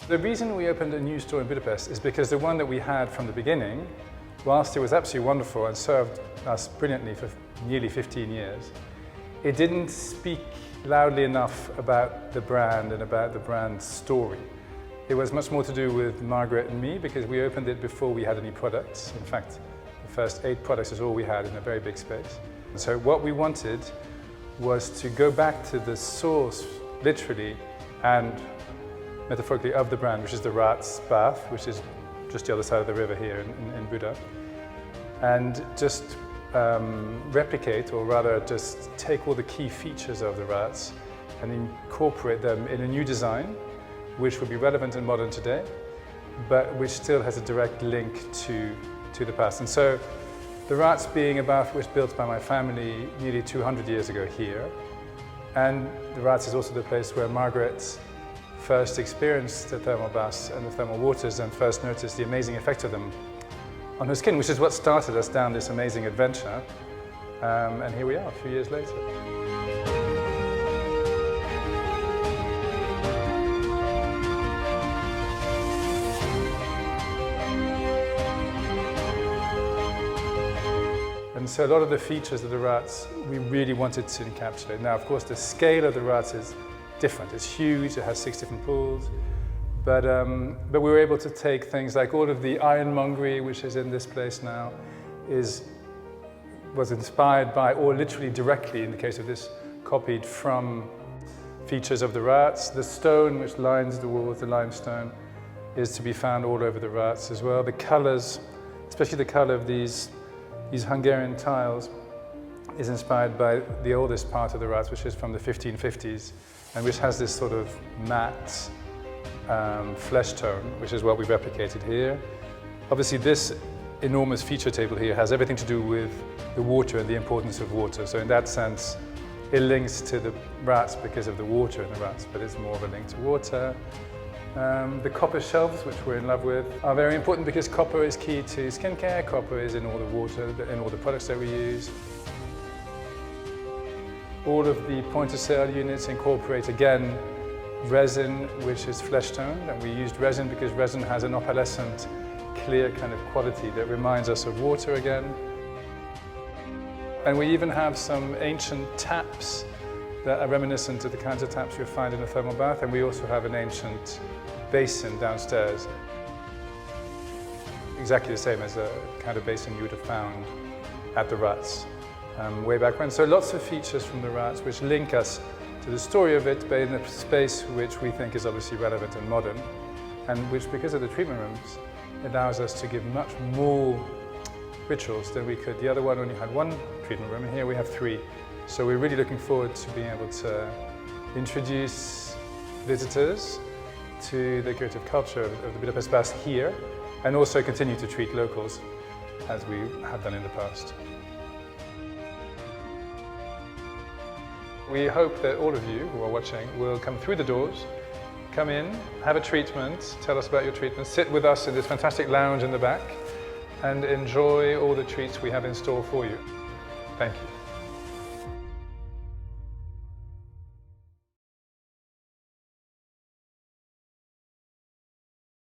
The reason we opened a new store in Budapest is because the one that we had from the beginning, whilst it was absolutely wonderful and served us brilliantly for nearly 15 years, it didn't speak loudly enough about the brand and about the brand's story. It was much more to do with Margaret and me because we opened it before we had any products. In fact, the first 8 products is all we had in a very big space. So what we wanted was to go back to the source, literally, and metaphorically of the brand, which is the Rácz bath, which is just the other side of the river here in Buda, and just replicate, or rather just take all the key features of the Rácz and incorporate them in a new design, which would be relevant and modern today, but which still has a direct link to the past. And so the Rácz being a bath was built by my family nearly 200 years ago here, and the Rácz is also the place where Margaret first experienced the thermal baths and the thermal waters and first noticed the amazing effect of them on her skin, which is what started us down this amazing adventure. And here we are, a few years later. And so a lot of the features of the Rácz we really wanted to encapsulate. Now, of course, the scale of the Rácz is different. It's huge, it has 6 different pools, but we were able to take things like all of the ironmongery, which is in this place now, was inspired by, or literally directly in the case of this, copied from features of the Rácz. The stone which lines the walls, the limestone, is to be found all over the Rácz as well. The colours, especially the colour of these Hungarian tiles, is inspired by the oldest part of the Rácz, which is from the 1550s, and which has this sort of matte flesh tone, which is what we replicated here. Obviously, this enormous feature table here has everything to do with the water and the importance of water. So in that sense, it links to the Rácz because of the water in the Rácz, but it's more of a link to water. The copper shelves, which we're in love with, are very important because copper is key to skincare. Copper is in all the water, in all the products that we use. All of the point-of-sale units incorporate, again, resin, which is flesh-toned, and we used resin because resin has an opalescent, clear kind of quality that reminds us of water again. And we even have some ancient taps that are reminiscent of the kinds of taps you'll find in a thermal bath, and we also have an ancient basin downstairs, exactly the same as a kind of basin you would have found at the Rácz way back when. So lots of features from the Rácz which link us to the story of it, but in a space which we think is obviously relevant and modern, and which, because of the treatment rooms, allows us to give much more rituals than we could. The other one only had 1 treatment room, and here we have 3. So we're really looking forward to being able to introduce visitors to the creative culture of the Budapest baths here, and also continue to treat locals as we have done in the past. We hope that all of you who are watching will come through the doors, come in, have a treatment, tell us about your treatment, sit with us in this fantastic lounge in the back, and enjoy all the treats we have in store for you. Thank you.